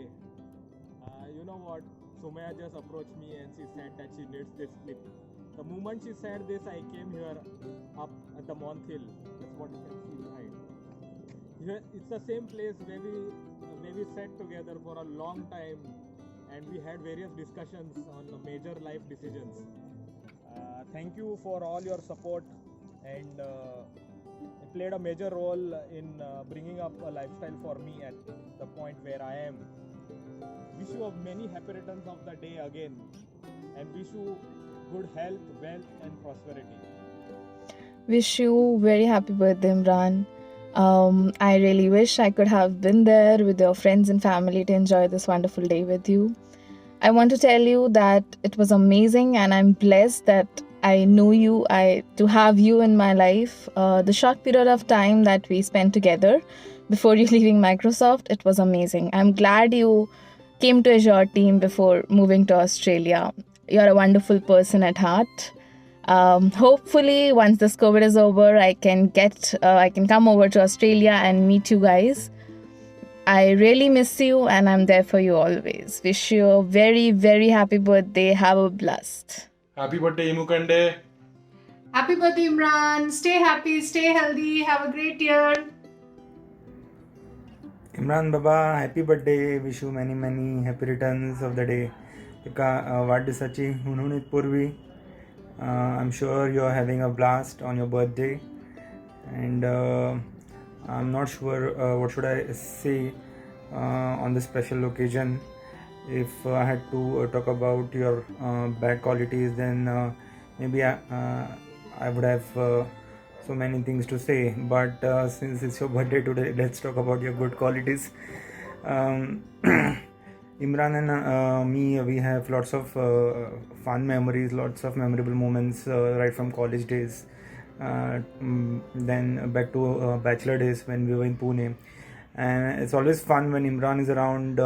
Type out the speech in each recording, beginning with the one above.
birthday. You know what? Sumaya just approached me and she said that she needs this clip. The moment she said this, I came here up at the Month Hill. That's what you can see behind. Here, it's the same place where we sat together for a long time, and we had various discussions on major life decisions. Thank you for all your support, and it played a major role in bringing up a lifestyle for me at the point where I am. Wish you many happy returns of the day again, and wish you good health, wealth, and prosperity. Wish you very happy birthday, Imran. I really wish I could have been there with your friends and family to enjoy this wonderful day with you. I want to tell you that it was amazing, and I'm blessed that I know you, to have you in my life. The short period of time that we spent together before you leaving Microsoft, it was amazing. I'm glad you came to Azure team before moving to Australia. You're a wonderful person at heart. Hopefully, once this COVID is over, I can come over to Australia and meet you guys. I really miss you, and I'm there for you always. Wish you a very, very happy birthday. Have a blast. Happy birthday, Imukande. Happy birthday, Imran. Stay happy, stay healthy. Have a great year. Imran Baba, happy birthday. Wish you many, many happy returns of the day. वाढदिवसाची हुनहुनीत पूर्वी I'm sure you're having a blast on your birthday, and I'm not sure what should I say on this special occasion. If I had to talk about your bad qualities, then maybe I would have so many things to say, but since it's your birthday today, let's talk about your good qualities. Imran and me, we have lots of fun memories, lots of memorable moments right from college days, then back to bachelor days when we were in Pune. And it's always fun when Imran is around.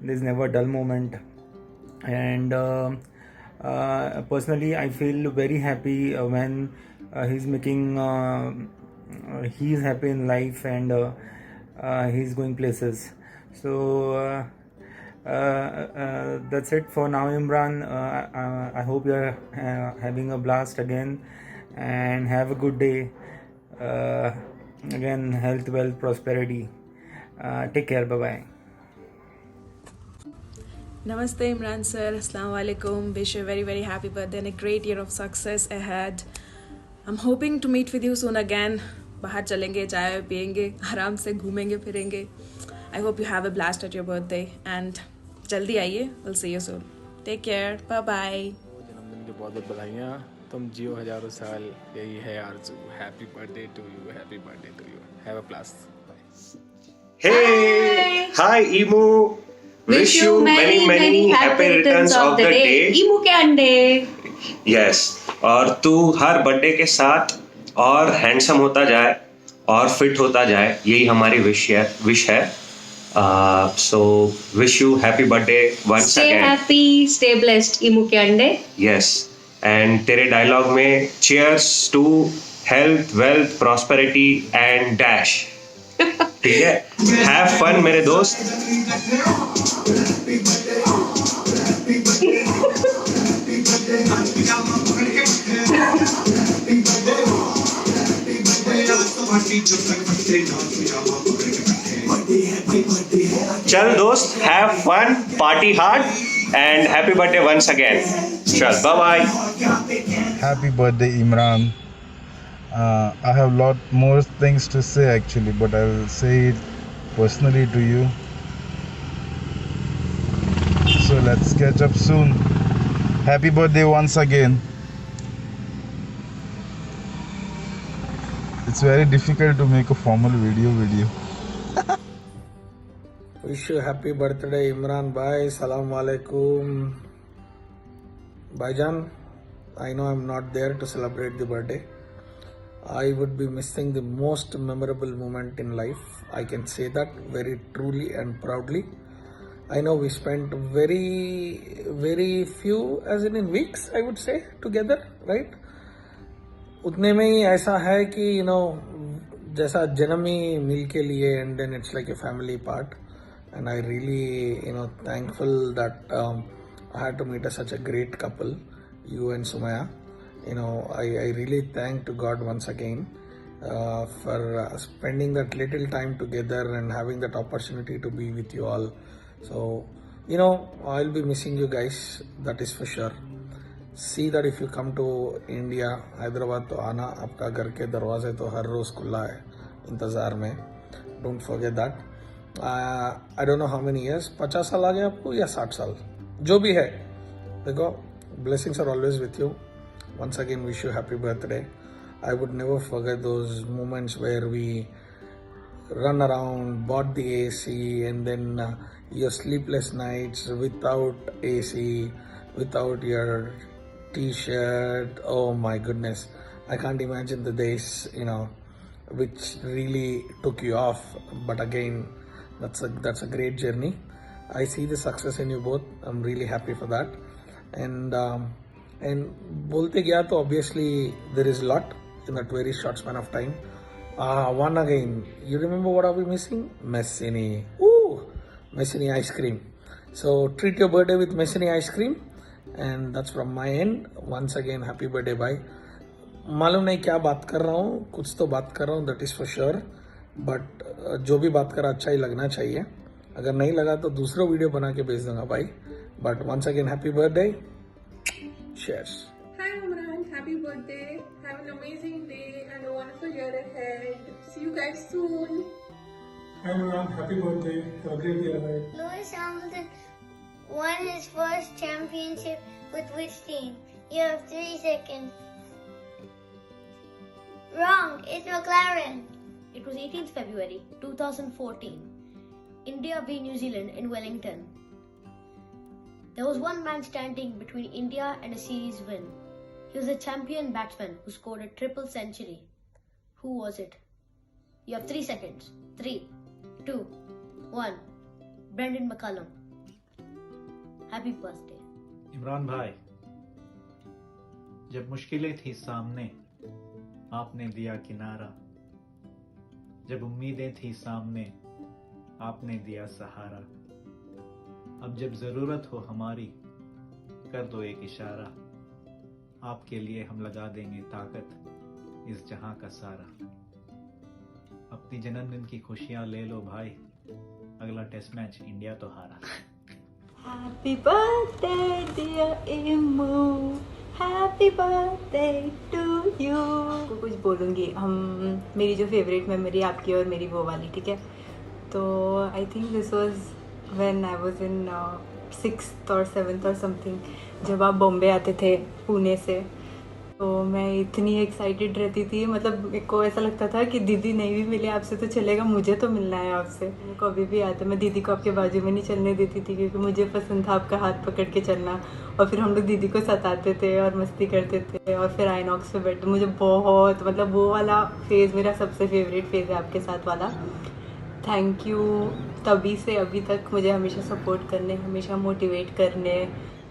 There's never a dull moment, and personally I feel very happy when he's making he's happy in life, and he's going places. So that's it for now, Imran. I hope you're having a blast again, and have a good day. Again, health, wealth, prosperity. Take care. Bye bye. Namaste Imran sir, Assalamu alaikum. Wish you a very, very happy birthday and a great year of success ahead. I'm hoping to meet with you soon again. बाहर चलेंगे, चाय पियेंगे, आराम से घूमेंगे फिरेंगे. I hope you have a blast at your birthday and जल्दी आइए. We'll see you soon. Take care. Bye bye. जन्मदिन की बहुत बहुत बधाइयाँ. तुम जियो हजारों साल. यही है आरज़ू. Happy birthday to you. Happy birthday to you. Have a blast. Bye. Hey, hi Emu. Wish you many happy returns of the day. ईमू के अंडे. Yes, और तू हर बर्थडे के साथ और हैंडसम होता जाए और फिट होता जाए, यही हमारी विश है. So wish you happy birthday once Stay again. Stay happy, stay blessed. ईमू के अंडे. Yes, and तेरे डायलॉग में cheers to health, wealth, prosperity and dash. ठीक है, हैव फन मेरे दोस्त. चल दोस्त, have fun, party hard and happy birthday once again. चल, bye bye. Happy birthday, Imran. I have a lot more things to say actually, but I will say it personally to you. So let's catch up soon. Happy birthday once again. It's very difficult to make a formal video. Wish you happy birthday, Imran bhai. Assalamu alaikum. Bhaijan, I know I'm not there to celebrate the birthday. I would be missing the most memorable moment in life. I can say that very truly and proudly. I know we spent very few, as in weeks, I would say, together, right? उतने में ही ऐसा है कि जैसा जन्म ही मिल के लिए, and then it's like a family part. and I really, thankful that I had to meet such a great couple, you and Sumaya. I really thank to God once again for spending that little time together and having that opportunity to be with you all. So, I'll be missing you guys, that is for sure. See that if you come to India, Hyderabad तो आना, आपका घर के दरवाजे तो हर रोज खुला है इंतज़ार में. Don't forget that. I don't know how many years, 50 साल आ गए आपको या 60 साल, जो भी है. देखो, blessings are always with you. Once again, wish you happy birthday. I would never forget those moments where we run around, bought the AC, and then your sleepless nights without AC, without your t-shirt. Oh my goodness, I can't imagine the days, which really took you off. But again, that's a great journey. I see the success in you both. I'm really happy for that. And bolte gaya to obviously there is a lot in that very short span of time. One again, you remember what are we missing? Messini. Ooh, Messini ice cream. So treat your birthday with Messini ice cream. And that's from my end. Once again, happy birthday, bye. मालूम नहीं क्या बात कर रहा हूँ, कुछ तो बात कर रहा हूँ, that is for sure. But जो भी बात करा अच्छा ही लगना चाहिए. अगर नहीं लगा तो दूसरा वीडियो बना के भेज दूंगा भाई. But once again, happy birthday. Cheers. Hi Imran, happy birthday. Have an amazing day and a wonderful year ahead. See you guys soon. Hi Imran, happy birthday. Have a great day ahead. Lewis Hamilton won his first championship with which team? You have 3 seconds. Wrong, it's McLaren. It was 18th February 2014. India v New Zealand in Wellington. There was one man standing between India and a series win. He was a champion batsman who scored a triple century. Who was it? You have 3 seconds. 3, 2, 1. Brendan McCullum. Happy birthday. Imran भाई, जब मुश्किलें थी सामने आपने दिया किनारा, जब उम्मीदें थी सामने आपने दिया सहारा, अब जब जरूरत हो हमारी कर दो एक इशारा, आपके लिए हम लगा देंगे ताकत इस जहां का सारा. अपनी जन्मदिन की खुशियां ले लो भाई, अगला टेस्ट मैच इंडिया तो हारा. Happy birthday dear Imu, happy birthday to you. आपको कुछ बोलूँगी. मेरी जो फेवरेट मेमोरी आपकी और मेरी वो वाली, ठीक है. तो I think this was when I was in 6th or 7th or something, जब आप बॉम्बे आते थे पुणे से. तो मैं इतनी एक्साइटेड रहती थी, मतलब मेरे को ऐसा लगता था कि दीदी नहीं भी मिले आपसे तो चलेगा, मुझे तो मिलना है आपसे. मेरे को अभी भी आता है, मैं दीदी को आपके बाजू में नहीं चलने देती थी क्योंकि मुझे पसंद था आपका हाथ पकड़ के चलना. और फिर हम लोग दीदी को सताते थे और मस्ती करते थे और फिर आइनॉक्स पे बैठते. मुझे बहुत, मतलब वो वाला फेज़ मेरा सबसे फेवरेट फेज़ है आपके साथ वाला. थैंक यू तभी से अभी तक मुझे हमेशा सपोर्ट करने, हमेशा मोटिवेट करने,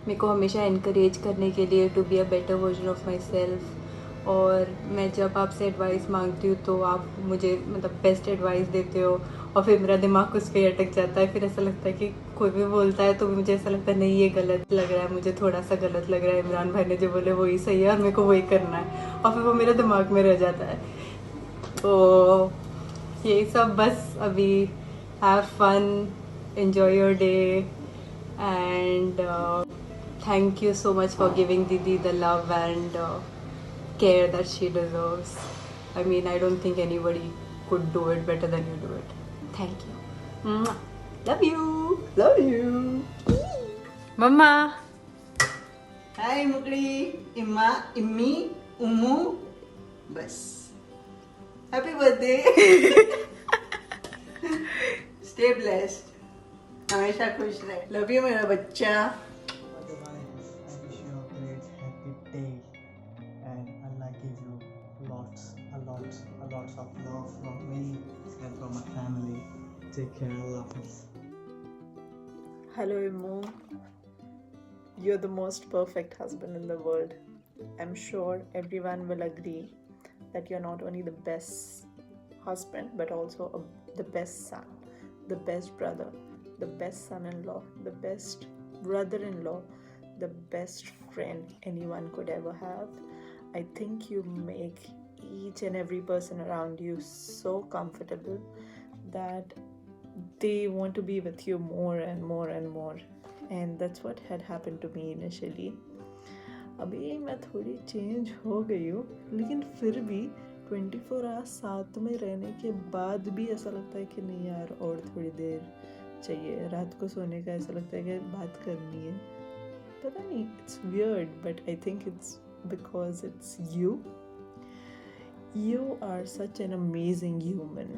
मेरे को हमेशा इनकरेज करने के लिए to be a better version of myself. और मैं जब आपसे एडवाइस मांगती हूँ तो आप मुझे मतलब बेस्ट एडवाइस देते हो और फिर मेरा दिमाग उस पर अटक जाता है. फिर ऐसा लगता है कि कोई भी बोलता है तो मुझे ऐसा लगता है नहीं ये गलत लग रहा है, मुझे थोड़ा सा गलत लग रहा है, इमरान भाई ने जो बोले वही सही है और मेरे को वही करना है, और फिर वो मेरे दिमाग में रह जाता है. तो यही सब बस. अभी have fun, enjoy your day and thank you so much for giving Didi the love and care that she deserves. I mean, I don't think anybody could do it better than you do it. Thank you. Mwah. Love you. Love you. Mama. Hi, Mukli. Imma, Immi, Ummu. Bas. Happy birthday. Stay blessed. हमेशा खुश रहे. Love you, मेरा बच्चा. Lots of love from me and from my family. Take care, I love you. Hello Immo, you're the most perfect husband in the world. I'm sure everyone will agree that you're not only the best husband but also the best son, the best brother, the best son-in-law, the best brother-in-law, the best friend anyone could ever have. I think you make each and every person around you so comfortable that they want to be with you more and more and more. And that's what had happened to me initially. अभी मैं थोड़ी change हो गई हूँ, लेकिन फिर भी 24 hours साथ में रहने के बाद भी ऐसा लगता है कि नहीं यार, और थोड़ी देर चाहिए। रात को सोने का ऐसा लगता है कि बात करनी है। पता नहीं, it's weird, but I think it's because it's you. You are such an amazing human.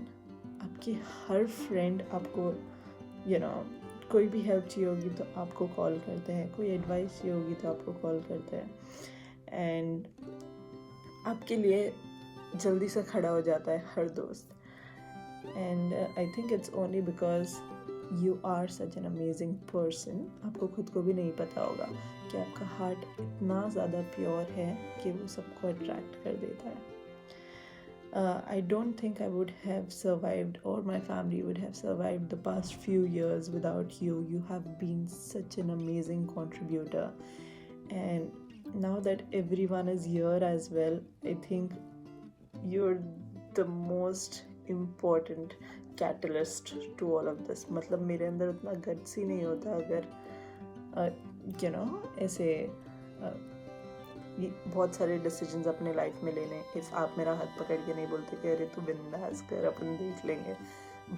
आपकी हर फ्रेंड आपको कोई भी हेल्प चाहिए होगी तो आपको कॉल करते हैं, कोई एडवाइस चाहिए होगी तो आपको कॉल करते हैं, एंड आपके लिए जल्दी से खड़ा हो जाता है हर दोस्त. And I think it's only because you are such an amazing person. आपको खुद को भी नहीं पता होगा कि आपका हार्ट इतना ज़्यादा प्योर है कि वो सबको अट्रैक्ट कर देता है. I don't think I would have survived, or my family would have survived the past few years without you. You have been such an amazing contributor, and now that everyone is here as well, I think you're the most important catalyst to all of this. मतलब मेरे अंदर उतना guts ही नहीं होता अगर ऐसे बहुत सारे डिसीजंस अपने लाइफ में लेने. इस आप मेरा हाथ पकड़ के नहीं बोलते कि अरे तू बिंदास कर, अपन देख लेंगे.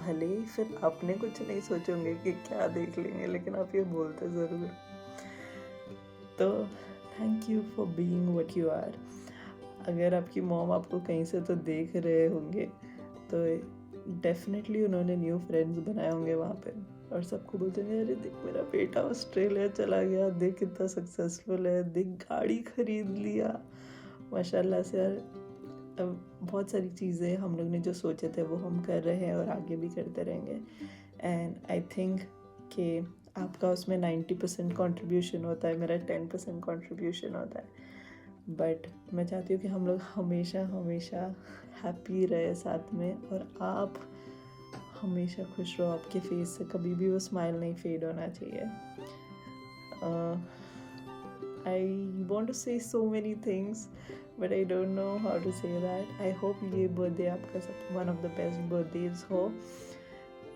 भले ही फिर आपने कुछ नहीं सोचोगे कि क्या देख लेंगे, लेकिन आप ये बोलते ज़रूर. तो thank you for being what you are. अगर आपकी मॉम आपको कहीं से तो देख रहे होंगे तो डेफिनेटली उन्होंने न्यू फ्रेंड्स बनाए होंगे वहाँ पे, और सबको बोलते हैं अरे देख मेरा बेटा ऑस्ट्रेलिया चला गया, देख कितना सक्सेसफुल है, देख गाड़ी खरीद लिया माशाल्लाह से. अब बहुत सारी चीज़ें हम लोग ने जो सोचे थे वो हम कर रहे हैं और आगे भी करते रहेंगे. एंड आई थिंक कि आपका उसमें 90% कंट्रीब्यूशन होता है, मेरा 10% कंट्रीब्यूशन होता है. बट मैं चाहती हूँ कि हम लोग हमेशा हमेशा हैप्पी रहे साथ में, और आप हमेशा खुश रहो. आपके फेस से कभी भी वो स्माइल नहीं फेड होना चाहिए. आई want to say so many things but I don't know how to say that. I hope ये बर्थडे आपका सब one of the best birthdays हो.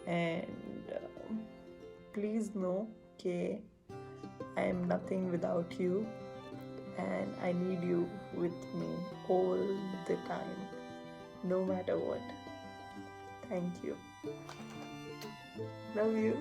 एंड प्लीज़ नो कि I am nothing without you, and I need you with me all the time, no matter what. Thank you. Love you.